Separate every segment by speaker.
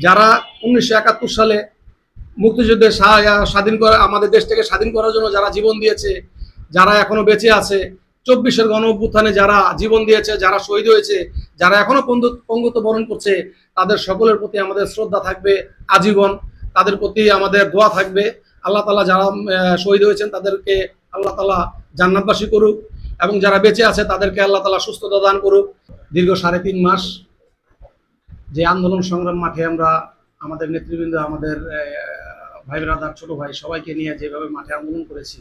Speaker 1: যারা 1971 সালে মুক্তিযুদ্ধে স্বাধীন করা আমাদের দেশটাকে স্বাধীন করার জন্য যারা জীবন দিয়েছে, যারা এখনো বেঁচে আছে, 24-এর গণ অভ্যুত্থানে যারা জীবন দিয়েছে, যারা শহীদ হয়েছে, যারা এখনো পঙ্গুত্ব বরণ করছে, তাদের সকলের প্রতি আমাদের শ্রদ্ধা থাকবে আজীবন। তাদের প্রতি আমাদের দোয়া থাকবে। আল্লাহ তাআলা যারা শহীদ হয়েছেন তাদেরকে আল্লাহ তাআলা জান্নাতবাসী করুক, এবং যারা বেঁচে আছে তাদেরকে আল্লাহ তাআলা সুস্থতা দান করুক। দীর্ঘ 3.5 মাস যে আন্দোলন সংগ্রাম মাঠে আমরা আমাদের নেতৃবৃন্দ, আমাদের ভাই ব্রাদার, ছোট ভাই সবাইকে নিয়ে যেভাবে মাঠে আন্দোলন করেছি,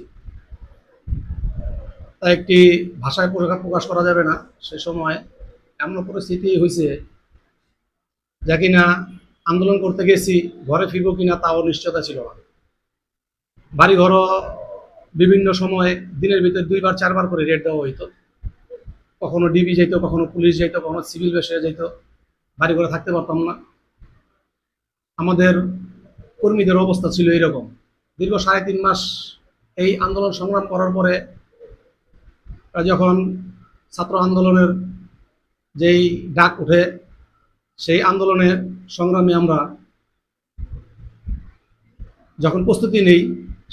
Speaker 1: তা একটি ভাষায় প্রকাশ করা যাবে না। সে সময় এমন পরিস্থিতি হয়েছে যা কিনা আন্দোলন করতে গেছি, ঘরে ফিরবো কিনা তাও নিশ্চয়তা ছিল না। বাড়ি ঘরও বিভিন্ন সময় দিনের ভিতরে 2বার 4বার করে রেড দেওয়া হইতো। কখনো ডিবি যাইতো, কখনো পুলিশ যাইতো, কখনো সিভিল বেসে যাইতো। বাড়ি ঘরে থাকতে পারতাম না। আমাদের কর্মীদের অবস্থা ছিল এরকম। দীর্ঘ 3.5 মাস এই আন্দোলন সংগ্রাম করার পরে যখন ছাত্র আন্দোলনের যেই ডাক উঠে, সেই আন্দোলনের সংগ্রামে আমরা যখন প্রস্তুতি নেই,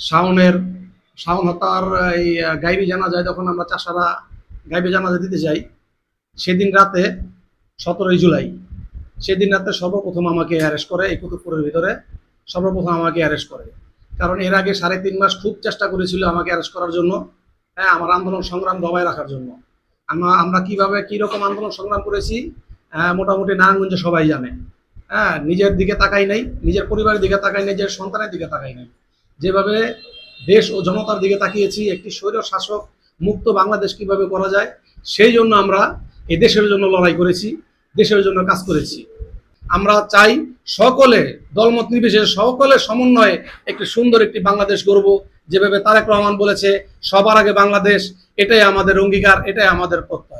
Speaker 1: শাওন হত্যার এই গাইবি জানাজায় যখন আমরা চাষারা গাইবি জানাজা দিতে যাই, সেদিন রাতে 17 জুলাই, সেদিন রাতে সর্বপ্রথম আমাকে অ্যারেস্ট করে। এই কুতুবপুরের ভিতরে সর্বপ্রথম আমাকে অ্যারেস্ট করে। কারণ এর আগে 3.5 মাস খুব চেষ্টা করেছিল আমাকে অ্যারেস্ট করার জন্য, হ্যাঁ, আমার আন্দোলন সংগ্রাম দবায় রাখার জন্য। আমরা কিভাবে কীরকম আন্দোলন সংগ্রাম করেছি মোটামুটি নারায়ণগঞ্জে সবাই জানে। হ্যাঁ, নিজের দিকে তাকাই নাই, নিজের পরিবারের দিকে তাকাই নাই, নিজের সন্তানের দিকে তাকাই নাই। যেভাবে দেশ ও জনতার দিকে তাকিয়েছি, একটি স্বৈর শাসক মুক্ত বাংলাদেশ কিভাবে করা যায়, সেই জন্য আমরা এই দেশের জন্য লড়াই করেছি, দেশের জন্য কাজ করেছি। আমরা চাই সকলে দলমত নির্বিশেষে সকলের সমন্বয়ে একটি সুন্দর একটি বাংলাদেশ গড়ব। যেভাবে তারেক রহমান বলেছে, সবার আগে বাংলাদেশ, এটাই আমাদের অঙ্গীকার, এটাই আমাদের প্রত্যয়।